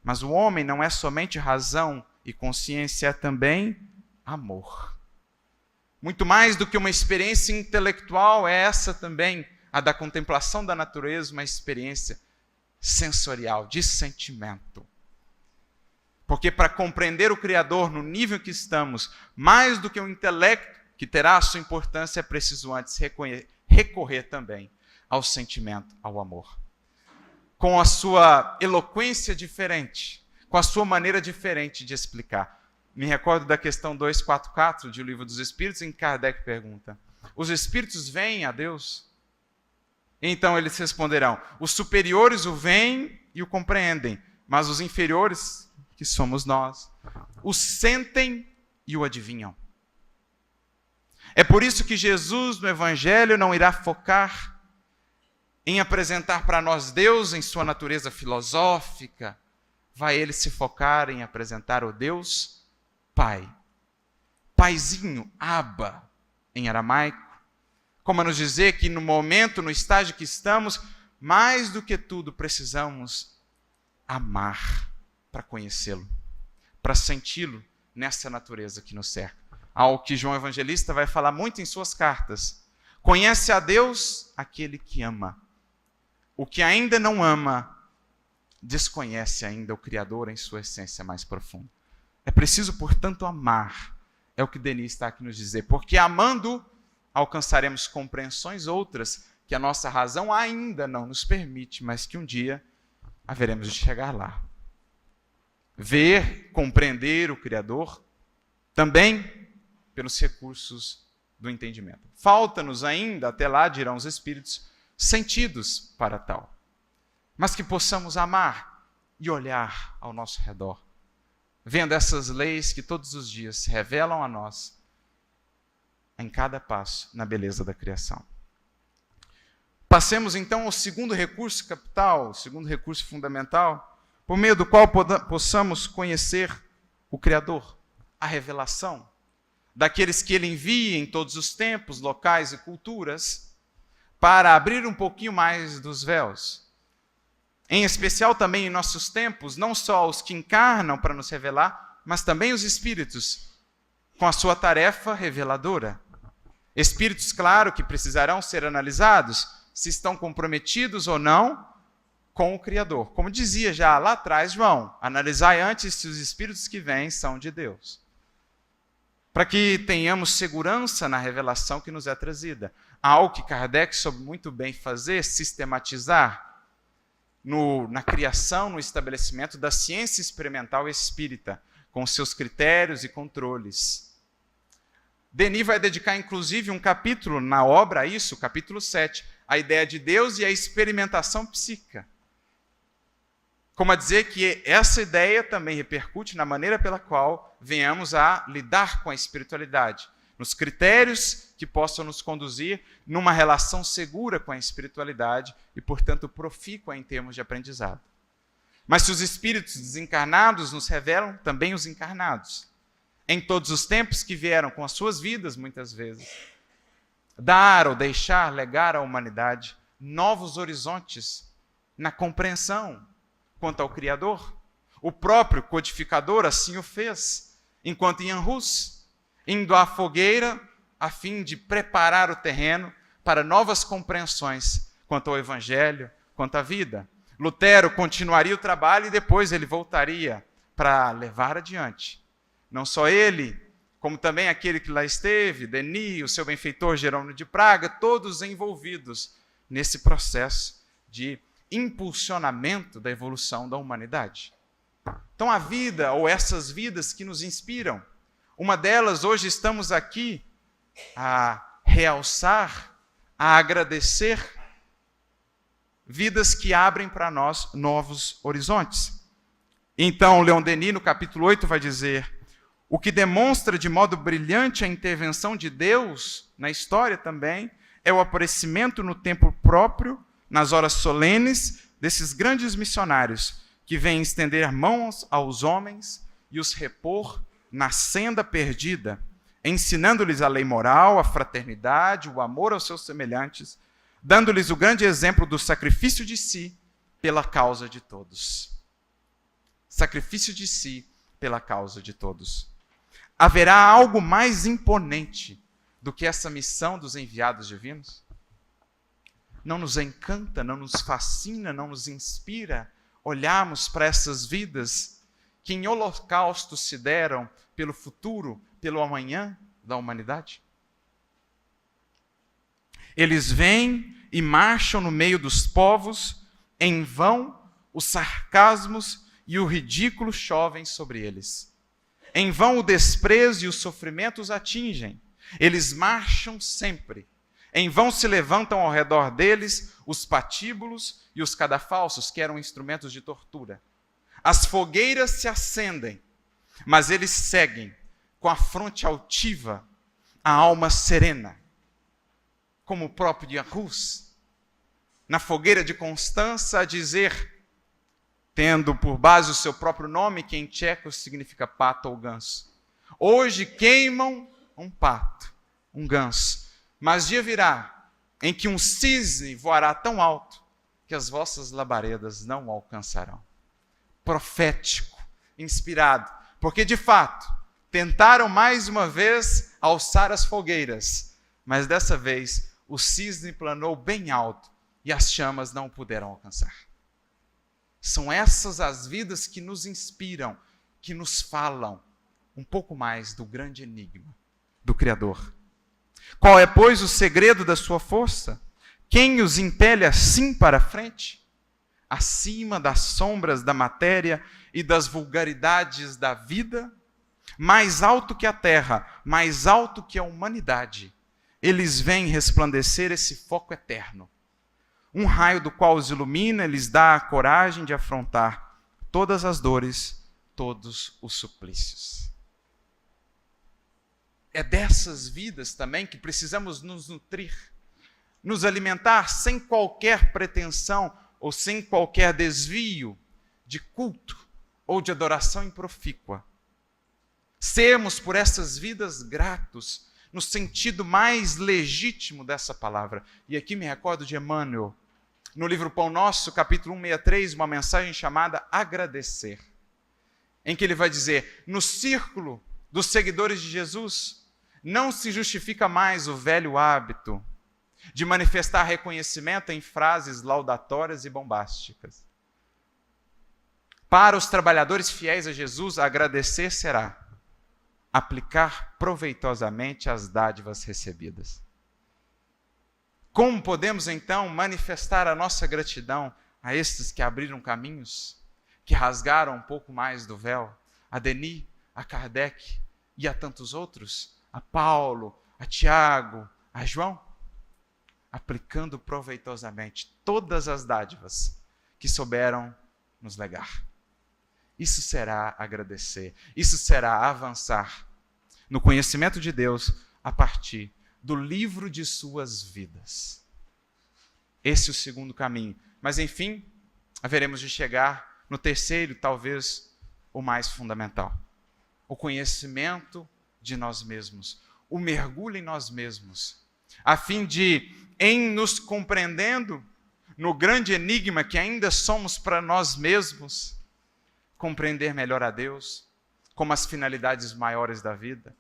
Mas o homem não é somente razão e consciência, é também amor. Muito mais do que uma experiência intelectual, é essa também, a da contemplação da natureza, uma experiência sensorial, de sentimento. Porque para compreender o Criador no nível que estamos, mais do que o intelecto, que terá a sua importância, é preciso antes recorrer também ao sentimento, ao amor. Com a sua eloquência diferente, com a sua maneira diferente de explicar. Me recordo da questão 244 de O Livro dos Espíritos, em que Kardec pergunta: os espíritos veem a Deus? Então eles responderão: os superiores o veem e o compreendem, mas os inferiores, que somos nós, o sentem e o adivinham. É por isso que Jesus, no Evangelho, não irá focar em apresentar para nós Deus em sua natureza filosófica. Vai ele se focar em apresentar o Deus Pai. Paizinho, Abba, em aramaico. Como a nos dizer que no momento, no estágio que estamos, mais do que tudo precisamos amar para conhecê-lo, para senti-lo nessa natureza que nos cerca. Ao que João Evangelista vai falar muito em suas cartas. Conhece a Deus aquele que ama. O que ainda não ama, desconhece ainda o Criador em sua essência mais profunda. É preciso, portanto, amar. É o que Denis está aqui nos dizer. Porque amando, alcançaremos compreensões outras que a nossa razão ainda não nos permite, mas que um dia haveremos de chegar lá. Ver, compreender o Criador, também pelos recursos do entendimento. Falta-nos ainda, até lá, dirão os Espíritos, sentidos para tal. Mas que possamos amar e olhar ao nosso redor, vendo essas leis que todos os dias se revelam a nós, em cada passo, na beleza da criação. Passemos então ao segundo recurso capital, o segundo recurso fundamental, por meio do qual possamos conhecer o Criador, a revelação daqueles que ele envia em todos os tempos, locais e culturas, para abrir um pouquinho mais dos véus. Em especial também em nossos tempos, não só os que encarnam para nos revelar, mas também os espíritos, com a sua tarefa reveladora. Espíritos, claro, que precisarão ser analisados se estão comprometidos ou não com o Criador. Como dizia já lá atrás João, analisai antes se os espíritos que vêm são de Deus. Para que tenhamos segurança na revelação que nos é trazida. Algo que Kardec soube muito bem fazer, sistematizar na criação, no estabelecimento da ciência experimental espírita, com seus critérios e controles. Denis vai dedicar, inclusive, um capítulo na obra a isso, capítulo 7, a ideia de Deus e a experimentação psíquica. Como a dizer que essa ideia também repercute na maneira pela qual venhamos a lidar com a espiritualidade, nos critérios que possam nos conduzir numa relação segura com a espiritualidade e, portanto, profícua em termos de aprendizado. Mas se os espíritos desencarnados nos revelam, também os encarnados, em todos os tempos que vieram com as suas vidas, muitas vezes, dar ou deixar, legar à humanidade novos horizontes na compreensão quanto ao Criador. O próprio codificador assim o fez, enquanto Jan Hus, indo à fogueira a fim de preparar o terreno para novas compreensões quanto ao Evangelho, quanto à vida. Lutero continuaria o trabalho e depois ele voltaria para levar adiante. Não só ele, como também aquele que lá esteve, Denis, o seu benfeitor Jerônimo de Praga, todos envolvidos nesse processo de impulsionamento da evolução da humanidade. Então a vida, ou essas vidas que nos inspiram, uma delas hoje estamos aqui a realçar, a agradecer, vidas que abrem para nós novos horizontes. Então Leon Denis, no capítulo 8, vai dizer: o que demonstra de modo brilhante a intervenção de Deus na história também é o aparecimento no tempo próprio, nas horas solenes, desses grandes missionários que vêm estender mãos aos homens e os repor na senda perdida, ensinando-lhes a lei moral, a fraternidade, o amor aos seus semelhantes, dando-lhes o grande exemplo do sacrifício de si pela causa de todos. Sacrifício de si pela causa de todos. Haverá algo mais imponente do que essa missão dos enviados divinos? Não nos encanta, não nos fascina, não nos inspira olharmos para essas vidas que em holocausto se deram pelo futuro, pelo amanhã da humanidade? Eles vêm e marcham no meio dos povos, em vão os sarcasmos e o ridículo chovem sobre eles. Em vão o desprezo e o sofrimento os atingem. Eles marcham sempre. Em vão se levantam ao redor deles os patíbulos e os cadafalsos, que eram instrumentos de tortura. As fogueiras se acendem, mas eles seguem com a fronte altiva, a alma serena, como o próprio Jan Hus, na fogueira de Constança, a dizer, tendo por base o seu próprio nome, que em tcheco significa pato ou ganso: hoje queimam um pato, um ganso, mas dia virá em que um cisne voará tão alto que as vossas labaredas não o alcançarão. Profético, inspirado, porque de fato tentaram mais uma vez alçar as fogueiras, mas dessa vez o cisne planou bem alto e as chamas não o puderam alcançar. São essas as vidas que nos inspiram, que nos falam um pouco mais do grande enigma do Criador. Qual é, pois, o segredo da sua força? Quem os impele assim para a frente? Acima das sombras da matéria e das vulgaridades da vida? Mais alto que a terra, mais alto que a humanidade, eles vêm resplandecer esse foco eterno. Um raio do qual os ilumina, lhes dá a coragem de afrontar todas as dores, todos os suplícios. É dessas vidas também que precisamos nos nutrir, nos alimentar sem qualquer pretensão ou sem qualquer desvio de culto ou de adoração improfícua. Sermos por essas vidas gratos, no sentido mais legítimo dessa palavra. E aqui me recordo de Emmanuel, no livro Pão Nosso, capítulo 163, uma mensagem chamada Agradecer, em que ele vai dizer: no círculo dos seguidores de Jesus, não se justifica mais o velho hábito de manifestar reconhecimento em frases laudatórias e bombásticas. Para os trabalhadores fiéis a Jesus, agradecer será aplicar proveitosamente as dádivas recebidas. Como podemos, então, manifestar a nossa gratidão a estes que abriram caminhos, que rasgaram um pouco mais do véu? A Denis, a Kardec e a tantos outros, a Paulo, a Tiago, a João, aplicando proveitosamente todas as dádivas que souberam nos legar. Isso será agradecer, isso será avançar no conhecimento de Deus a partir do livro de suas vidas. Esse é o segundo caminho. Mas, enfim, haveremos de chegar no terceiro, talvez o mais fundamental: o conhecimento de nós mesmos, o mergulho em nós mesmos, a fim de, em nos compreendendo no grande enigma que ainda somos para nós mesmos, compreender melhor a Deus, como as finalidades maiores da vida,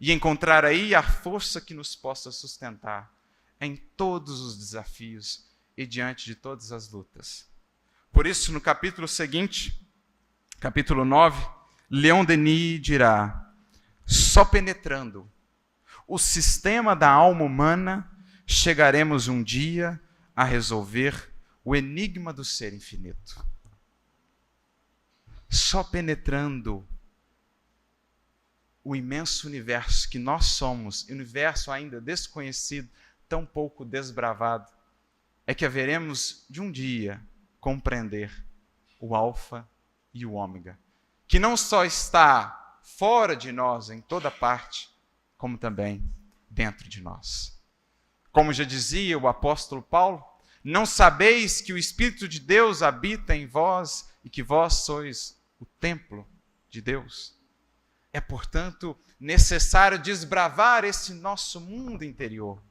e encontrar aí a força que nos possa sustentar em todos os desafios e diante de todas as lutas. Por isso, no capítulo seguinte, capítulo 9, Leon Denis dirá: só penetrando o sistema da alma humana chegaremos um dia a resolver o enigma do ser infinito. Só penetrando o imenso universo que nós somos, universo ainda desconhecido, tão pouco desbravado, é que haveremos de um dia compreender o Alfa e o Ômega, que não só está fora de nós, em toda parte, como também dentro de nós. Como já dizia o apóstolo Paulo: não sabeis que o Espírito de Deus habita em vós e que vós sois o templo de Deus? É, portanto, necessário desbravar esse nosso mundo interior,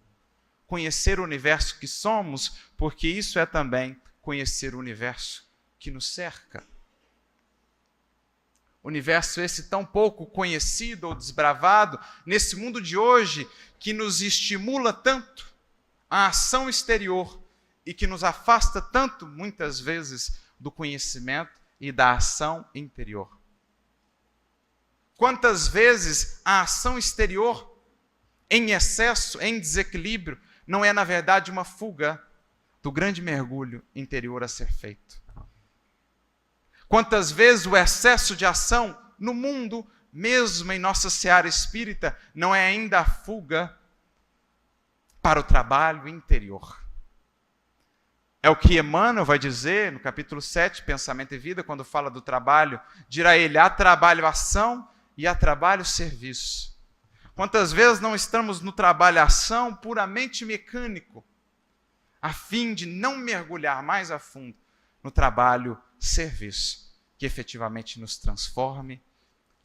conhecer o universo que somos, porque isso é também conhecer o universo que nos cerca. Universo esse tão pouco conhecido ou desbravado nesse mundo de hoje, que nos estimula tanto a ação exterior e que nos afasta tanto, muitas vezes, do conhecimento e da ação interior. Quantas vezes a ação exterior, em excesso, em desequilíbrio, não é, na verdade, uma fuga do grande mergulho interior a ser feito? Quantas vezes o excesso de ação no mundo, mesmo em nossa seara espírita, não é ainda a fuga para o trabalho interior? É o que Emmanuel vai dizer no capítulo 7, Pensamento e Vida, quando fala do trabalho, dirá ele: há trabalho-ação e há trabalho-serviço. Quantas vezes não estamos no trabalho-ação puramente mecânico, a fim de não mergulhar mais a fundo no trabalho-serviço, que efetivamente nos transforme,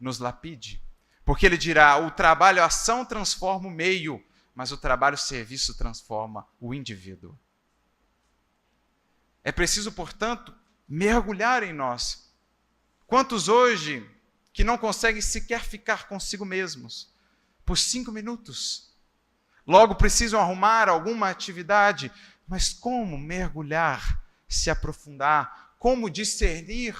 nos lapide. Porque ele dirá: o trabalho-ação transforma o meio, mas o trabalho-serviço transforma o indivíduo. É preciso, portanto, mergulhar em nós. Quantos hoje que não conseguem sequer ficar consigo mesmos por 5 minutos? Logo precisam arrumar alguma atividade, mas como mergulhar, se aprofundar, como discernir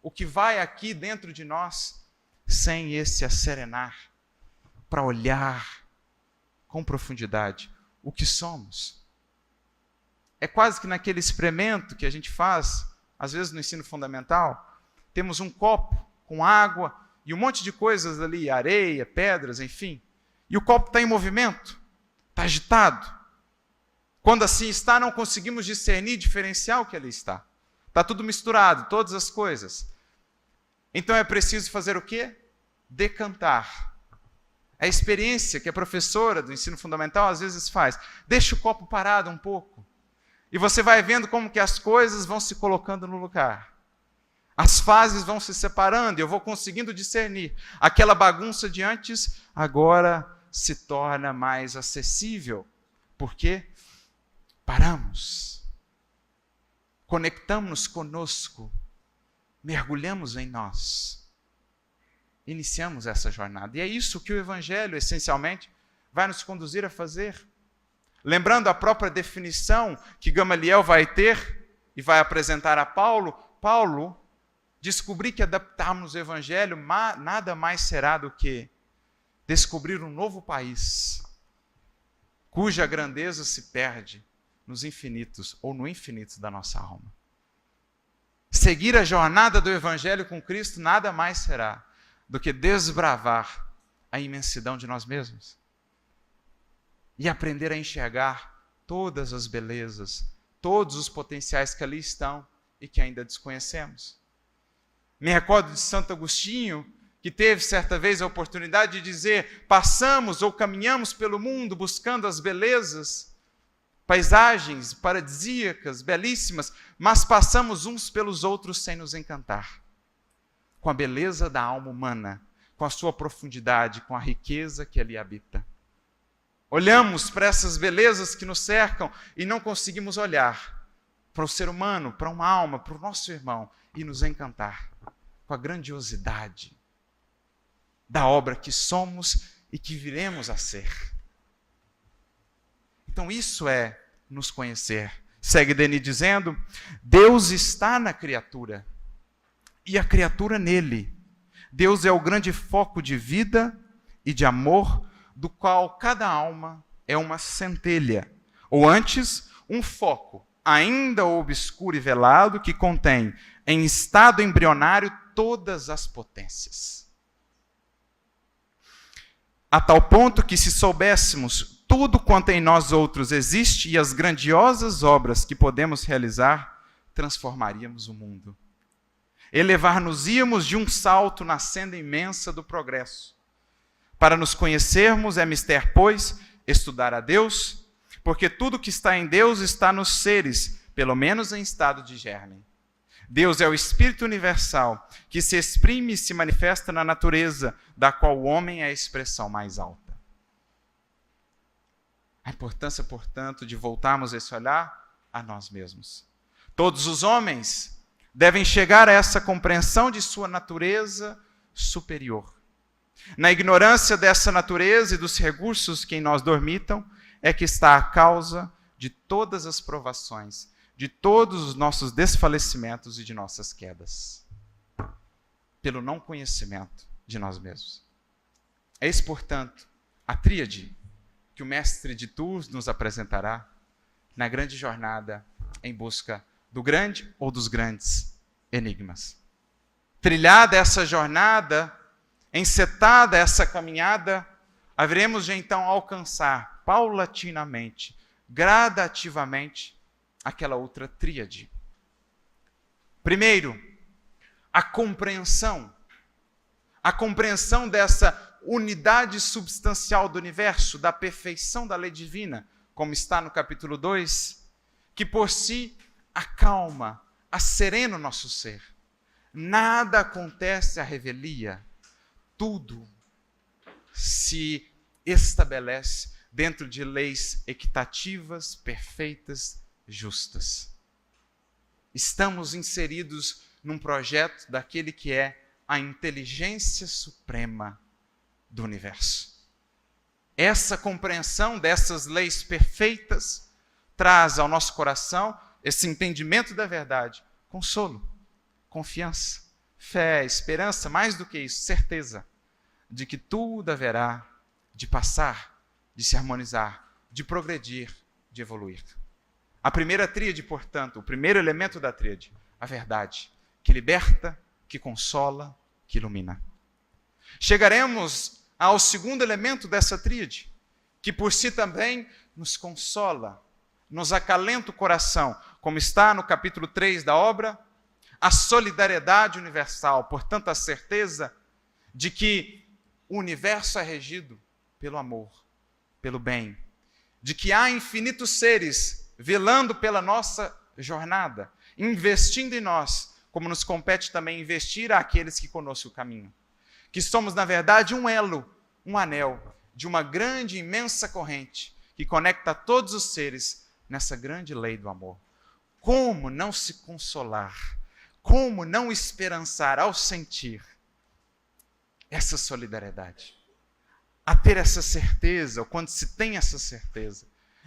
o que vai aqui dentro de nós, sem esse acerenar, para olhar com profundidade o que somos? É quase que naquele experimento que a gente faz, às vezes no ensino fundamental, temos um copo com água e um monte de coisas ali, areia, pedras, enfim, e o copo está em movimento, está agitado. Quando assim está, não conseguimos discernir, diferenciar o que ali está. Está tudo misturado, todas as coisas. Então é preciso fazer o quê? Decantar. É a experiência que a professora do ensino fundamental às vezes faz. Deixa o copo parado um pouco. E você vai vendo como que as coisas vão se colocando no lugar. As fases vão se separando e eu vou conseguindo discernir. Aquela bagunça de antes, agora se torna mais acessível. Por quê? Paramos, conectamos conosco, mergulhamos em nós, iniciamos essa jornada. E é isso que o Evangelho, essencialmente, vai nos conduzir a fazer. Lembrando a própria definição que Gamaliel vai ter e vai apresentar a Paulo descobrir que adaptarmos o Evangelho nada mais será do que descobrir um novo país, cuja grandeza se perde nos infinitos ou no infinito da nossa alma. Seguir a jornada do Evangelho com Cristo nada mais será do que desbravar a imensidão de nós mesmos e aprender a enxergar todas as belezas, todos os potenciais que ali estão e que ainda desconhecemos. Me recordo de Santo Agostinho, que teve certa vez a oportunidade de dizer: passamos ou caminhamos pelo mundo buscando as belezas, paisagens paradisíacas, belíssimas, mas passamos uns pelos outros sem nos encantar com a beleza da alma humana, com a sua profundidade, com a riqueza que ali habita. Olhamos para essas belezas que nos cercam e não conseguimos olhar para o ser humano, para uma alma, para o nosso irmão e nos encantar com a grandiosidade da obra que somos e que viremos a ser. Então isso é nos conhecer. Segue Denis dizendo: Deus está na criatura e a criatura nele. Deus é o grande foco de vida e de amor, do qual cada alma é uma centelha, ou antes, um foco ainda obscuro e velado que contém, em estado embrionário, todas as potências. A tal ponto que, se soubéssemos tudo quanto em nós outros existe e as grandiosas obras que podemos realizar, transformaríamos o mundo. Elevar-nos-íamos de um salto na senda imensa do progresso. Para nos conhecermos é mister, pois, estudar a Deus, porque tudo que está em Deus está nos seres, pelo menos em estado de germe. Deus é o Espírito universal, que se exprime e se manifesta na natureza, da qual o homem é a expressão mais alta. A importância, portanto, de voltarmos esse olhar a nós mesmos. Todos os homens devem chegar a essa compreensão de sua natureza superior. Na ignorância dessa natureza e dos recursos que em nós dormitam, é que está a causa de todas as provações, de todos os nossos desfalecimentos e de nossas quedas. Pelo não conhecimento de nós mesmos. Eis, portanto, a tríade que o mestre de Tours nos apresentará na grande jornada em busca do grande ou dos grandes enigmas. Trilhada essa jornada, encetada essa caminhada, haveremos de então alcançar paulatinamente, gradativamente, aquela outra tríade. Primeiro, a compreensão dessa unidade substancial do universo, da perfeição da lei divina, como está no capítulo 2, que por si acalma, acerena o nosso ser. Nada acontece à revelia, tudo se estabelece dentro de leis equitativas, perfeitas, justas. Estamos inseridos num projeto daquele que é a inteligência suprema do universo. Essa compreensão dessas leis perfeitas traz ao nosso coração esse entendimento da verdade, consolo, confiança, fé, esperança, mais do que isso, certeza de que tudo haverá de passar, de se harmonizar, de progredir, de evoluir. A primeira tríade, portanto, o primeiro elemento da tríade, a verdade, que liberta, que consola, que ilumina. Chegaremos ao segundo elemento dessa tríade, que por si também nos consola, nos acalenta o coração, como está no capítulo 3 da obra, a solidariedade universal, portanto a certeza de que o universo é regido pelo amor, pelo bem, de que há infinitos seres velando pela nossa jornada, investindo em nós, como nos compete também investir àqueles que conosco caminham. Que somos, na verdade, um elo, um anel de uma grande, imensa corrente que conecta todos os seres nessa grande lei do amor. Como não se consolar? Como não esperançar ao sentir essa solidariedade? A ter essa certeza, ou quando se tem essa certeza,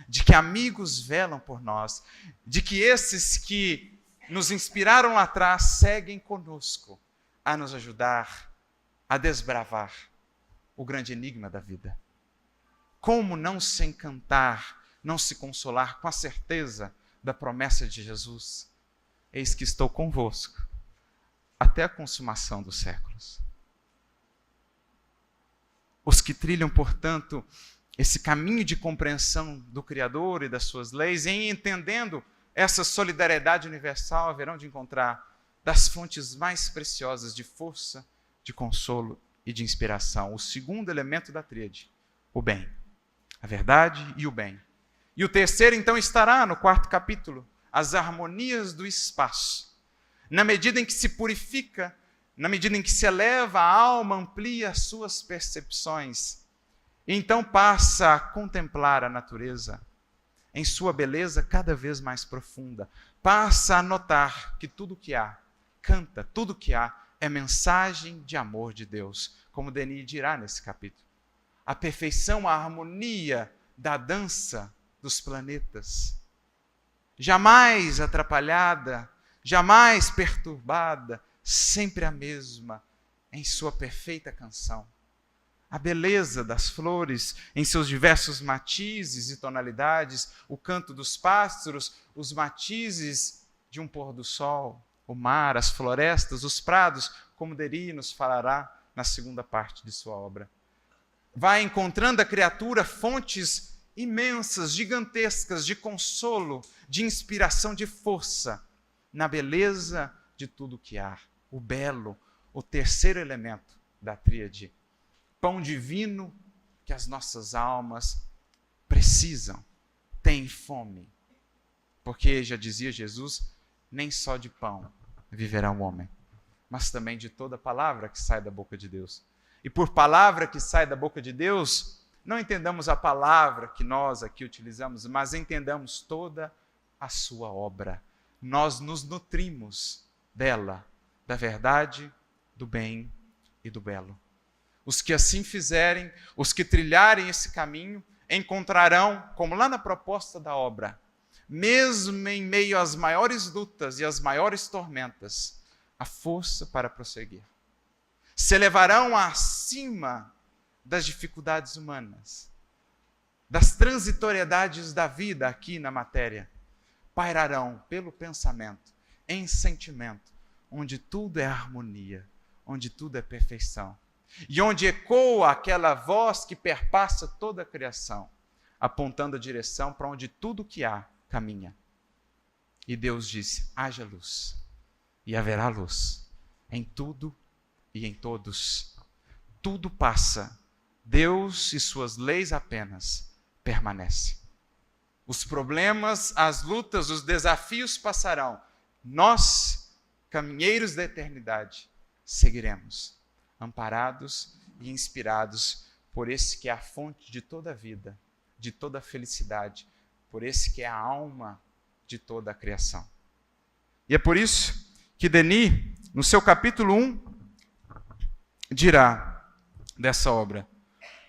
de que amigos velam por nós, de que esses que nos inspiraram lá atrás seguem conosco a nos ajudar a desbravar o grande enigma da vida. Como não se encantar, não se consolar com a certeza da promessa de Jesus? Eis que estou convosco até a consumação dos séculos. Os que trilham, portanto, esse caminho de compreensão do Criador e das suas leis, em entendendo essa solidariedade universal, haverão de encontrar das fontes mais preciosas de força, de consolo e de inspiração. O segundo elemento da tríade, o bem. A verdade e o bem. E o terceiro, então, estará no 4º capítulo, as harmonias do espaço. Na medida em que se purifica, na medida em que se eleva, a alma amplia as suas percepções. E então passa a contemplar a natureza em sua beleza cada vez mais profunda. Passa a notar que tudo que há, canta, tudo que há, é mensagem de amor de Deus, como Denis dirá nesse capítulo. A perfeição, a harmonia da dança dos planetas, jamais atrapalhada, jamais perturbada, sempre a mesma em sua perfeita canção. A beleza das flores em seus diversos matizes e tonalidades, o canto dos pássaros, os matizes de um pôr do sol, o mar, as florestas, os prados, como Denis nos falará na segunda parte de sua obra. Vai encontrando a criatura fontes imensas, gigantescas de consolo, de inspiração, de força, na beleza de tudo que há. O belo, o terceiro elemento da tríade. Pão divino que as nossas almas precisam, têm fome. Porque, já dizia Jesus, nem só de pão viverá o homem, mas também de toda palavra que sai da boca de Deus. E por palavra que sai da boca de Deus, não entendamos a palavra que nós aqui utilizamos, mas entendamos toda a sua obra. Nós nos nutrimos dela, da verdade, do bem e do belo. Os que assim fizerem, os que trilharem esse caminho, encontrarão, como lá na proposta da obra, mesmo em meio às maiores lutas e às maiores tormentas, a força para prosseguir. Se elevarão acima das dificuldades humanas, das transitoriedades da vida aqui na matéria, pairarão pelo pensamento, em sentimento, onde tudo é harmonia, onde tudo é perfeição, e onde ecoa aquela voz que perpassa toda a criação, apontando a direção para onde tudo que há caminha. E Deus disse: haja luz, e haverá luz em tudo e em todos. Tudo passa, Deus e suas leis apenas permanecem. Os problemas, as lutas, os desafios passarão. Nós, caminheiros da eternidade, seguiremos, amparados e inspirados por esse que é a fonte de toda a vida, de toda a felicidade, por esse que é a alma de toda a criação. E é por isso que Denis, no seu capítulo 1, dirá dessa obra: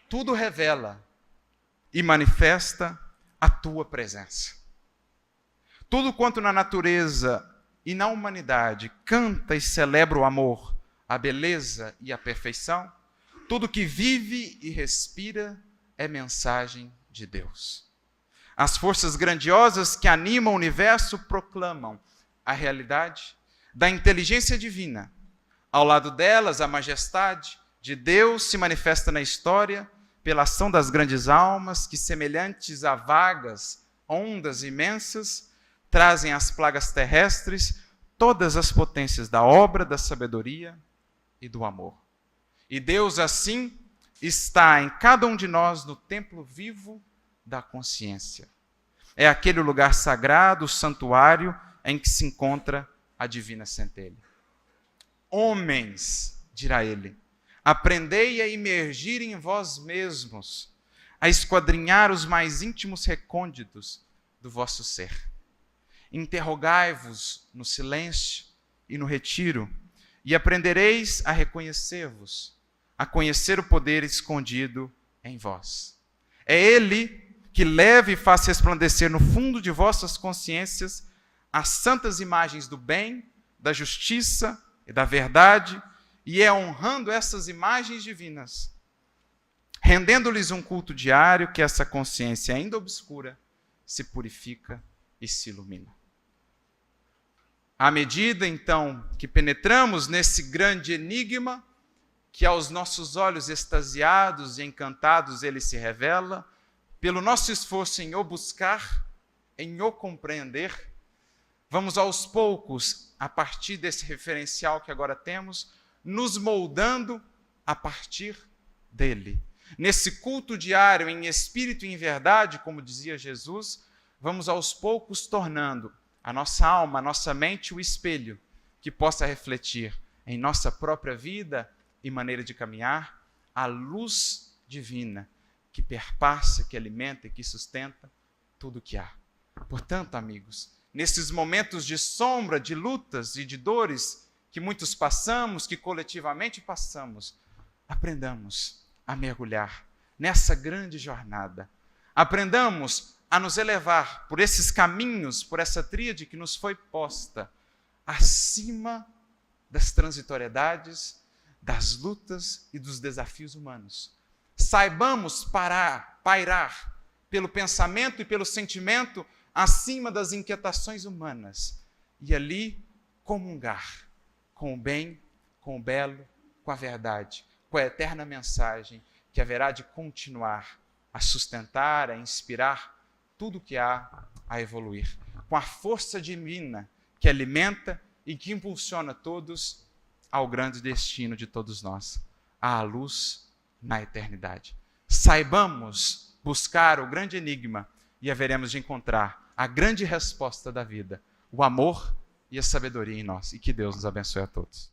tudo revela e manifesta a tua presença. Tudo quanto na natureza e na humanidade canta e celebra o amor, a beleza e a perfeição, tudo que vive e respira é mensagem de Deus. As forças grandiosas que animam o universo proclamam a realidade da inteligência divina. Ao lado delas, a majestade de Deus se manifesta na história pela ação das grandes almas que, semelhantes a vagas ondas imensas, trazem às plagas terrestres todas as potências da obra, da sabedoria e do amor. E Deus, assim, está em cada um de nós no templo vivo da consciência. É aquele lugar sagrado, o santuário, em que se encontra a divina centelha. Homens, dirá ele, aprendei a imergir em vós mesmos, a esquadrinhar os mais íntimos recônditos do vosso ser. Interrogai-vos no silêncio e no retiro, e aprendereis a reconhecer-vos, a conhecer o poder escondido em vós. É Ele que leva e faz resplandecer no fundo de vossas consciências as santas imagens do bem, da justiça e da verdade, e é honrando essas imagens divinas, rendendo-lhes um culto diário, que essa consciência ainda obscura se purifica e se ilumina. À medida, então, que penetramos nesse grande enigma, que aos nossos olhos extasiados e encantados ele se revela, pelo nosso esforço em o buscar, em o compreender, vamos aos poucos, a partir desse referencial que agora temos, nos moldando a partir dele. Nesse culto diário, em espírito e em verdade, como dizia Jesus, vamos aos poucos tornando a nossa alma, a nossa mente, o espelho que possa refletir em nossa própria vida e maneira de caminhar a luz divina que perpassa, que alimenta e que sustenta tudo o que há. Portanto, amigos, nesses momentos de sombra, de lutas e de dores que muitos passamos, que coletivamente passamos, aprendamos a mergulhar nessa grande jornada. Aprendamos a nos elevar por esses caminhos, por essa tríade que nos foi posta, acima das transitoriedades, das lutas e dos desafios humanos. Saibamos pairar pelo pensamento e pelo sentimento acima das inquietações humanas e ali comungar com o bem, com o belo, com a verdade, com a eterna mensagem que haverá de continuar a sustentar, a inspirar tudo que há a evoluir, com a força divina que alimenta e que impulsiona todos ao grande destino de todos nós, à luz na eternidade. Saibamos buscar o grande enigma e haveremos de encontrar a grande resposta da vida, o amor e a sabedoria em nós. E que Deus nos abençoe a todos.